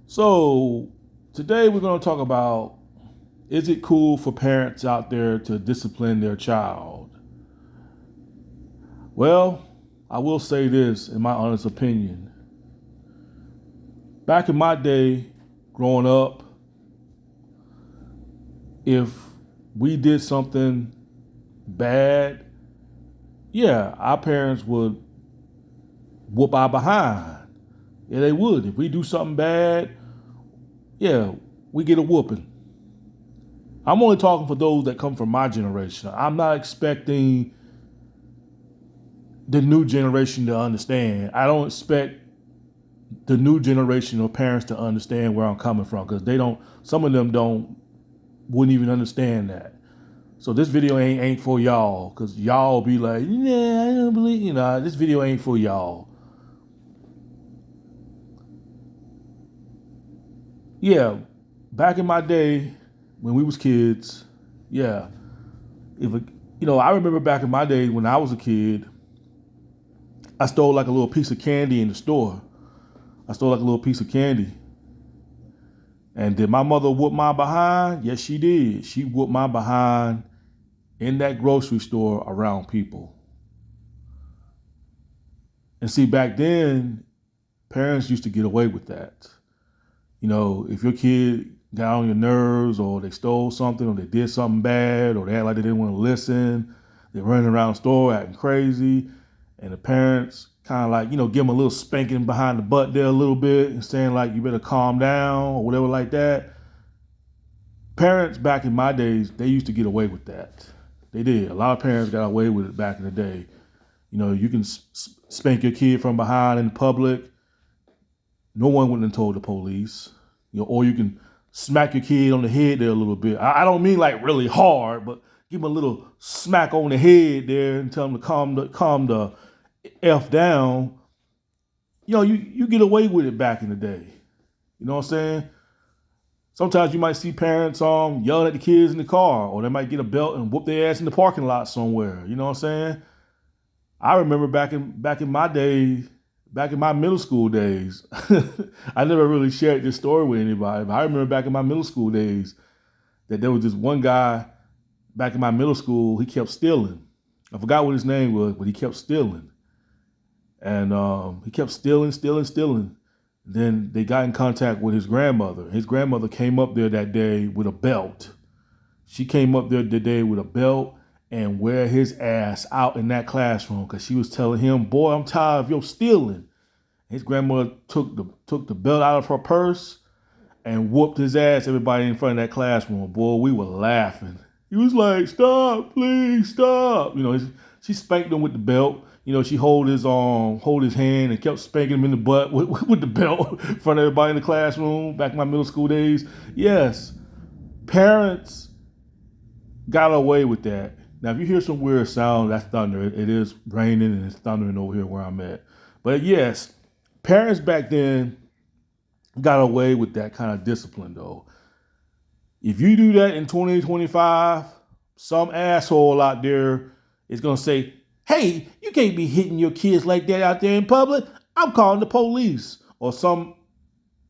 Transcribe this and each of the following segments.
So today we're going to talk about, is it cool for parents out there to discipline their child? Well, I will say this in my honest opinion. Back in my day, growing up, if we did something bad, yeah, our parents would whoop our behind. Yeah, they would. If we do something bad, yeah, we get a whooping. I'm only talking for those that come from my generation. I'm not expecting the new generation to understand. I don't expect the new generation of parents to understand where I'm coming from because they don't. Some of them wouldn't even understand that. So this video ain't for y'all because y'all be like, yeah, I don't believe. This video ain't for y'all. Yeah, back in my day when we was kids, yeah, if a, I remember back in my day when I was a kid, I stole like a little piece of candy in the store. I stole like a little piece of candy. And did my mother whoop my behind? Yes, she did. She whooped my behind in that grocery store around people. And see, back then, parents used to get away with that. If your kid got on your nerves or they stole something or they did something bad or they act like they didn't want to listen, they're running around the store acting crazy, and the parents kind of like, give them a little spanking behind the butt there a little bit and saying like, you better calm down or whatever like that. Parents back in my days, they used to get away with that. They did. A lot of parents got away with it back in the day. You can spank your kid from behind in public. No one wouldn't have told the police. Or you can smack your kid on the head there a little bit. I don't mean like really hard, but give him a little smack on the head there and tell him to calm the F down. You get away with it back in the day. You know what I'm saying? Sometimes you might see parents yelling at the kids in the car, or they might get a belt and whoop their ass in the parking lot somewhere. You know what I'm saying? I remember back in my day, back in my middle school days, I never really shared this story with anybody, but I remember back in my middle school days that there was this one guy back in my middle school, he kept stealing. I forgot what his name was, but he kept stealing. And he kept stealing. Then they got in contact with his grandmother. His grandmother came up there that day with a belt. She came up there today with a belt and wear his ass out in that classroom because she was telling him, boy, I'm tired of your stealing. His grandmother took the belt out of her purse and whooped his ass, everybody in front of that classroom. Boy, we were laughing. He was like, stop, please, stop. She spanked him with the belt. She hold his hand and kept spanking him in the butt with the belt in front of everybody in the classroom back in my middle school days. Yes, parents got away with that. Now, if you hear some weird sound, that's thunder. It is raining and it's thundering over here where I'm at. But yes, parents back then got away with that kind of discipline, though. If you do that in 2025, some asshole out there is going to say, hey, you can't be hitting your kids like that out there in public. I'm calling the police. Or some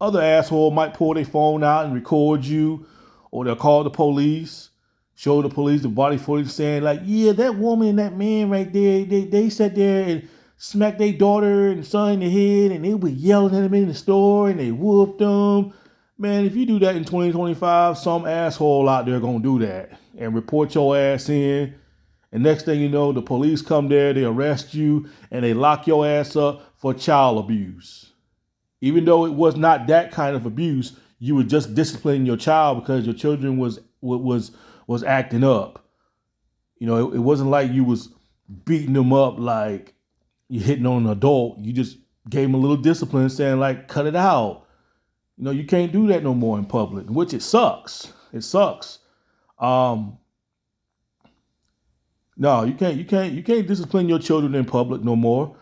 other asshole might pull their phone out and record you, or they'll call the police, show the police the body footage saying like, yeah, that woman and that man right there, they sat there and smacked their daughter and son in the head and they were yelling at them in the store and they whooped them. Man, if you do that in 2025, some asshole out there gonna do that and report your ass in. And next thing you know, the police come there, they arrest you, and they lock your ass up for child abuse. Even though it was not that kind of abuse, you were just disciplining your child because your children was acting up. It wasn't like you was beating them up like you hitting on an adult. You just gave them a little discipline, saying like, cut it out. You can't do that no more in public, which it sucks. It sucks. No, you can't discipline your children in public no more.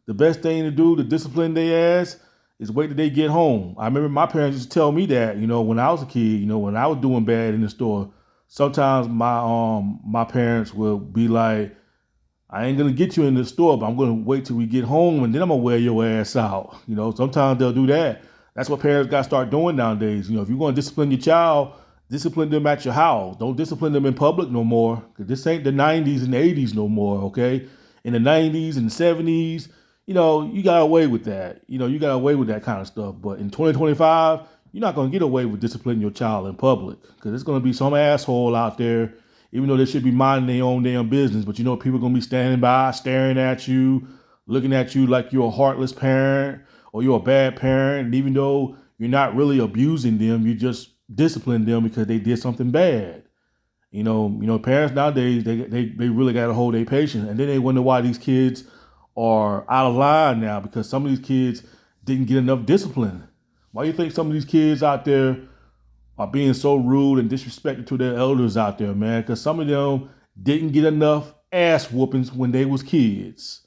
The best thing to do to discipline their ass is wait till they get home. I remember my parents used to tell me that, when I was a kid, when I was doing bad in the store, sometimes my parents would be like, I ain't gonna get you in the store, but I'm gonna wait till we get home and then I'm gonna wear your ass out. Sometimes they'll do that. That's what parents got to start doing nowadays. If you're going to discipline your child, discipline them at your house. Don't discipline them in public no more. Because this ain't the 90s and the 80s no more, okay? In the 90s and the 70s, you got away with that. You got away with that kind of stuff. But in 2025, you're not going to get away with disciplining your child in public. Because there's going to be some asshole out there, even though they should be minding their own damn business. But people are going to be standing by, staring at you, looking at you like you're a heartless parent or you're a bad parent. And even though you're not really abusing them, you just discipline them because they did something bad. Parents nowadays, they really got to hold their patience. And then they wonder why these kids are out of line now, because some of these kids didn't get enough discipline. Why do you think some of these kids out there are being so rude and disrespectful to their elders out there, man? Because some of them didn't get enough ass whoopings when they was kids.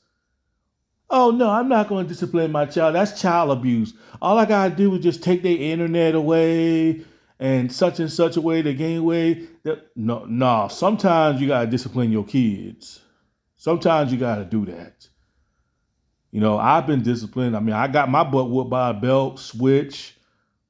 Oh, no, I'm not going to discipline my child. That's child abuse. All I got to do is just take their internet away and such a way, they gain weight. No. Sometimes you got to discipline your kids. Sometimes you got to do that. I've been disciplined. I got my butt whooped by a belt, switch,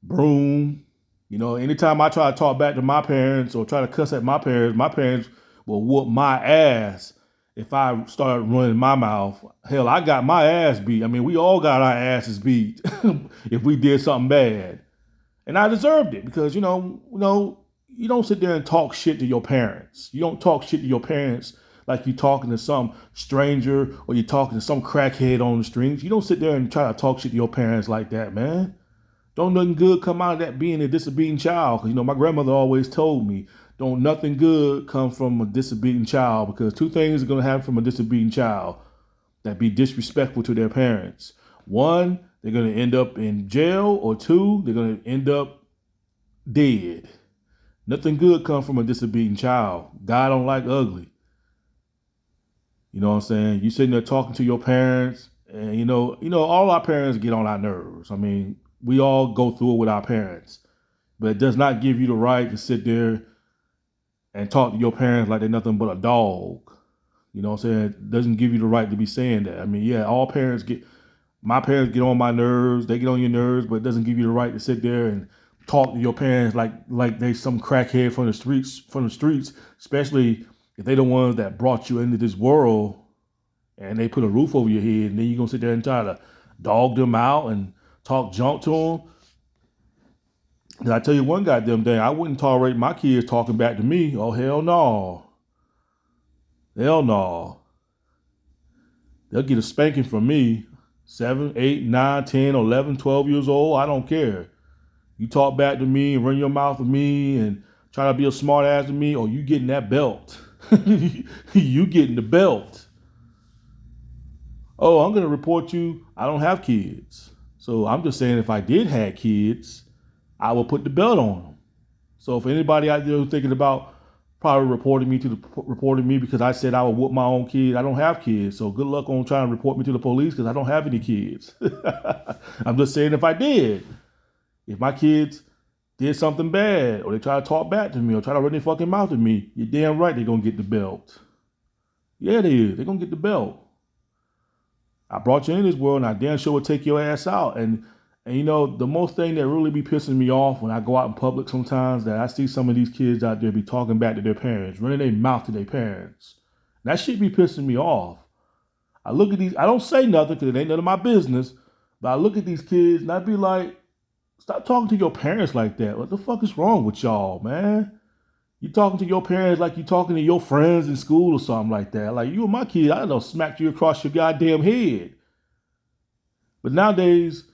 broom. Anytime I try to talk back to my parents or try to cuss at my parents will whoop my ass if I start running my mouth. Hell, I got my ass beat. We all got our asses beat if we did something bad. And I deserved it because, you don't sit there and talk shit to your parents. You don't talk shit to your parents like you're talking to some stranger or you're talking to some crackhead on the streets. You don't sit there and try to talk shit to your parents like that, man. Don't nothing good come out of that being a disobedient child. Because, my grandmother always told me, don't nothing good come from a disobedient child, because two things are going to happen from a disobedient child that be disrespectful to their parents. One, they're going to end up in jail, or two, they're going to end up dead. Nothing good comes from a disobedient child. God don't like ugly. You know what I'm saying? You sitting there talking to your parents, and all our parents get on our nerves. We all go through it with our parents, but it does not give you the right to sit there and talk to your parents like they're nothing but a dog. You know what I'm saying? It doesn't give you the right to be saying that. My parents get on my nerves, they get on your nerves, but it doesn't give you the right to sit there and talk to your parents like they some crackhead from the streets, especially if they the ones that brought you into this world and they put a roof over your head, and then you're going to sit there and try to dog them out and talk junk to them. And I tell you one goddamn thing, I wouldn't tolerate my kids talking back to me. Oh, hell no. Hell no. They'll get a spanking from me. 7, 8, 9, 10, 11, 12 years old. I don't care. You talk back to me and run your mouth with me and try to be a smart ass to me, or you getting that belt. You getting the belt. Oh, I'm going to report you. I don't have kids. So I'm just saying, if I did have kids, I will put the belt on them. So if anybody out there who's thinking about probably reporting me because I said I would whoop my own kid, I don't have kids. So good luck on trying to report me to the police, because I don't have any kids. I'm just saying, if I did, if my kids did something bad, or they try to talk back to me, or try to run their fucking mouth at me, you're damn right they're going to get the belt. Yeah, they is. They're going to get the belt. I brought you in this world, and I damn sure will take your ass out. And the most thing that really be pissing me off when I go out in public sometimes, that I see some of these kids out there be talking back to their parents, running their mouth to their parents. That shit be pissing me off. I look at these, I don't say nothing because it ain't none of my business, but I look at these kids and I be like, stop talking to your parents like that. What the fuck is wrong with y'all, man? You talking to your parents like you talking to your friends in school or something like that. Like, you and my kid, I done smacked you across your goddamn head. But nowadays,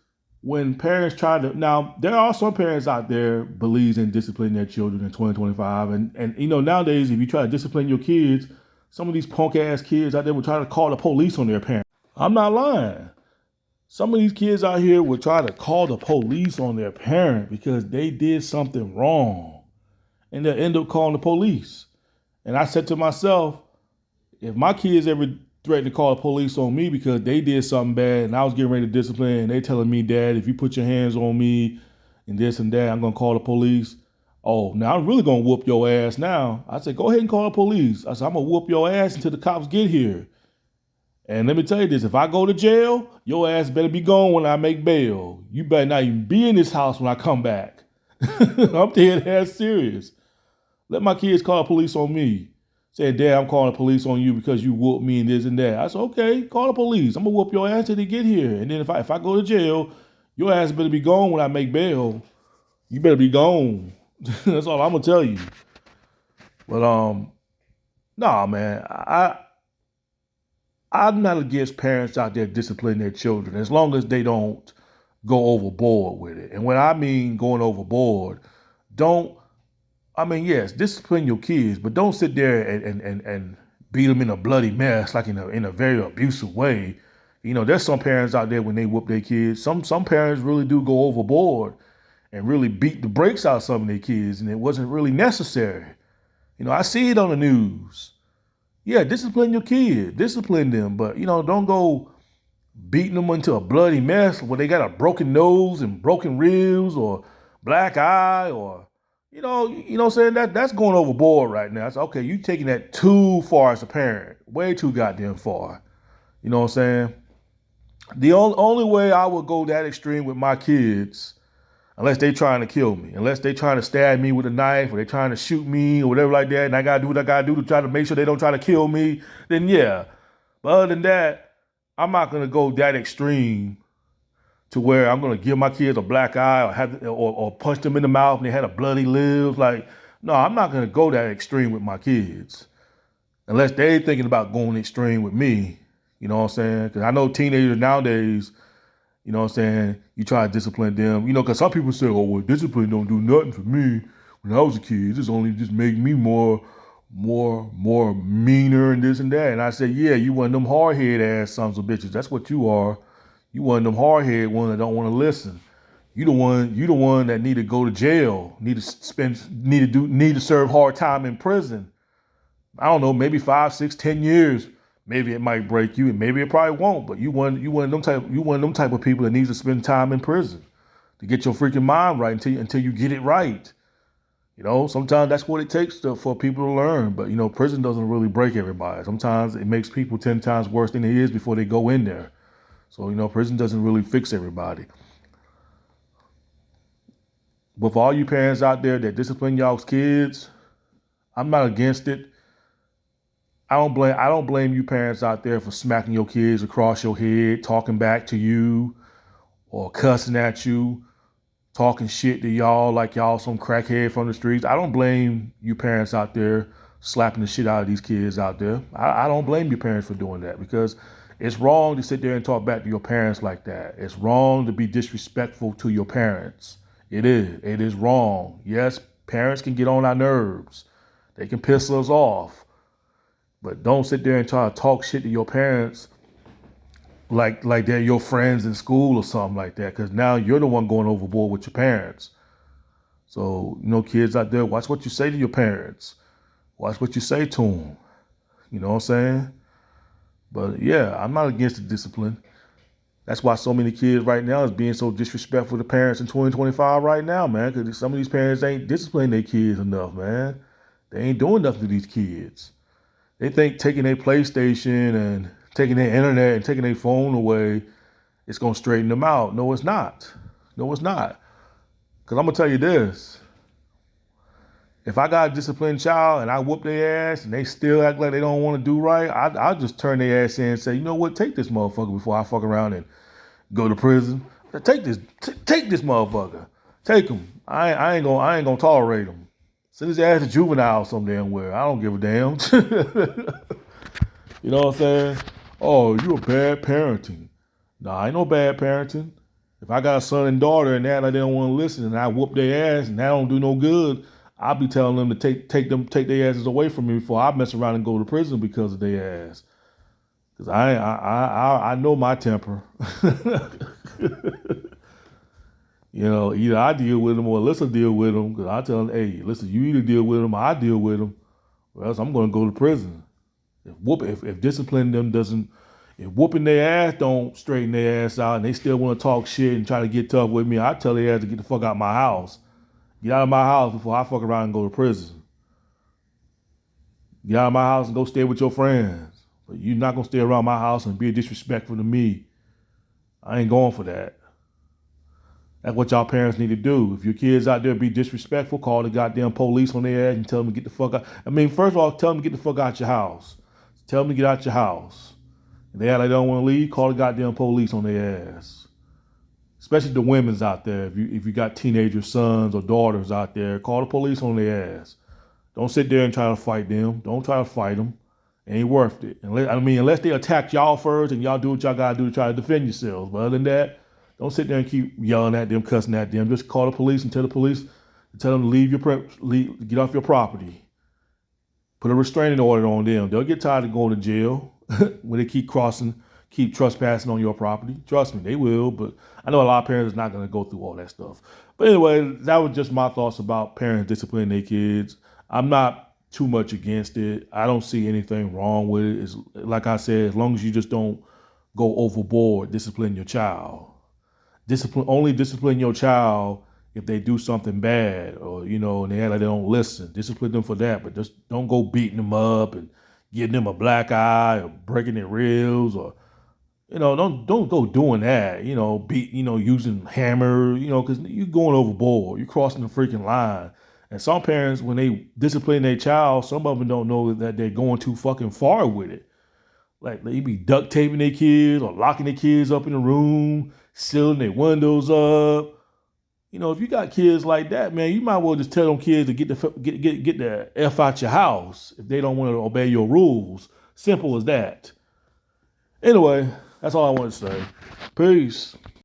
when parents now there are some parents out there believes in disciplining their children in 2025. And nowadays, if you try to discipline your kids, some of these punk ass kids out there will try to call the police on their parents. I'm not lying. Some of these kids out here will try to call the police on their parent because they did something wrong. And they'll end up calling the police. And I said to myself, if my kids ever threatened to call the police on me because they did something bad and I was getting ready to discipline, and they telling me, Dad, if you put your hands on me and this and that, I'm going to call the police. Oh, now I'm really going to whoop your ass now. I said, go ahead and call the police. I said, I'm going to whoop your ass until the cops get here. And let me tell you this, if I go to jail, your ass better be gone when I make bail. You better not even be in this house when I come back. I'm dead ass serious. Let my kids call the police on me. Say, Dad, I'm calling the police on you because you whooped me and this and that. I said, okay, call the police. I'm gonna whoop your ass till they get here. And then if I go to jail, your ass better be gone when I make bail. You better be gone. That's all I'm gonna tell you. But nah, man, I'm not against parents out there disciplining their children as long as they don't go overboard with it. And when I mean going overboard, don't yes, discipline your kids, but don't sit there and beat them in a bloody mess, like in a very abusive way. You know, there's some parents out there when they whoop their kids. Some parents really do go overboard and really beat the brakes out of some of their kids, and it wasn't really necessary. You know, I see it on the news. Yeah, discipline your kid, discipline them, but don't go beating them into a bloody mess where they got a broken nose and broken ribs or black eye or what I'm saying? That's going overboard right now. It's okay, you taking that too far as a parent. Way too goddamn far. You know what I'm saying? The only way I would go that extreme with my kids, unless they trying to kill me, unless they trying to stab me with a knife or they trying to shoot me or whatever like that, and I gotta do what I gotta do to try to make sure they don't try to kill me, then yeah. But other than that, I'm not gonna go that extreme to where I'm gonna give my kids a black eye or punch them in the mouth and they had a bloody lips. Like, no, I'm not gonna go that extreme with my kids unless they thinking about going extreme with me. You know what I'm saying? Because I know teenagers nowadays, you know what I'm saying, you try to discipline them. Because some people say, oh, well, discipline don't do nothing for me. When I was a kid, this only just make me more meaner and this and that. And I said, yeah, you one of them hard-headed ass sons of bitches. That's what you are. You one of them hard-headed ones that don't want to listen. You the one that need to go to jail, need to serve hard time in prison. I don't know, maybe 5, 6, 10 years. Maybe it might break you, and maybe it probably won't. But you one of them type of people that needs to spend time in prison to get your freaking mind right until you get it right. Sometimes that's what it takes for people to learn. But prison doesn't really break everybody. Sometimes it makes people 10 times worse than it is before they go in there. So prison doesn't really fix everybody. But for all you parents out there that discipline y'all's kids, I'm not against it. I don't blame you parents out there for smacking your kids across your head, talking back to you, or cussing at you, talking shit to y'all like y'all some crackhead from the streets. I don't blame you parents out there slapping the shit out of these kids out there. I don't blame you parents for doing that because it's wrong to sit there and talk back to your parents like that. It's wrong to be disrespectful to your parents. It is. It is wrong. Yes, parents can get on our nerves. They can piss us off. But don't sit there and try to talk shit to your parents like they're your friends in school or something like that. Because now you're the one going overboard with your parents. So, kids out there, watch what you say to your parents. Watch what you say to them. You know what I'm saying? But yeah, I'm not against the discipline. That's why so many kids right now is being so disrespectful to parents in 2025 right now, man. Because some of these parents ain't disciplining their kids enough, man. They ain't doing nothing to these kids. They think taking their PlayStation and taking their internet and taking their phone away, it's going to straighten them out. No, it's not. No, it's not. Because I'm going to tell you this. If I got a disciplined child and I whoop their ass and they still act like they don't want to do right, I'll just turn their ass in and say, you know what, take this motherfucker before I fuck around and go to prison. Take this motherfucker. Take him. I ain't gonna tolerate him. Send his ass to juvenile some damn where. I don't give a damn. You know what I'm saying? Oh, you a bad parenting. Nah, ain't no bad parenting. If I got a son and daughter and they don't want to listen and I whoop their ass and that don't do no good, I'll be telling them to take their asses away from me before I mess around and go to prison because of their ass. Cause I know my temper. Either I deal with them or Alyssa deal with them. Because I tell them, hey, listen, you either deal with them or I deal with them, or else I'm going to go to prison. If disciplining them doesn't, if whooping their ass don't straighten their ass out and they still want to talk shit and try to get tough with me, I tell their ass to get the fuck out of my house. Get out of my house before I fuck around and go to prison. Get out of my house and go stay with your friends. But you're not gonna stay around my house and be disrespectful to me. I ain't going for that. That's what y'all parents need to do. If your kids out there be disrespectful, call the goddamn police on their ass and tell them to get the fuck out. I mean, first of all, tell them to get the fuck out your house. Tell them to get out your house. If they act like they don't want to leave, call the goddamn police on their ass. Especially the women's out there. If you got teenager sons or daughters out there, call the police on their ass. Don't sit there and try to fight them. Don't try to fight them. It ain't worth it. Unless they attack y'all first and y'all do what y'all gotta do to try to defend yourselves. But other than that, don't sit there and keep yelling at them, cussing at them. Just call the police and tell the police, tell them to get off your property. Put a restraining order on them. They'll get tired of going to jail when they keep trespassing on your property. Trust me, they will. But I know a lot of parents are not going to go through all that stuff. But anyway, that was just my thoughts about parents disciplining their kids. I'm not too much against it. I don't see anything wrong with it. It's, like I said, as long as you just don't go overboard disciplining your child. Only discipline your child if they do something bad or, and they act like they don't listen. Discipline them for that, but just don't go beating them up and getting them a black eye or breaking their ribs or, don't go doing that, using hammer, because you're going overboard. You're crossing the freaking line. And some parents, when they discipline their child, some of them don't know that they're going too fucking far with it. Like they be duct taping their kids or locking their kids up in the room, sealing their windows up. If you got kids like that, man, you might well just tell them kids to get the F out your house if they don't want to obey your rules. Simple as that. Anyway, that's all I want to say. Peace.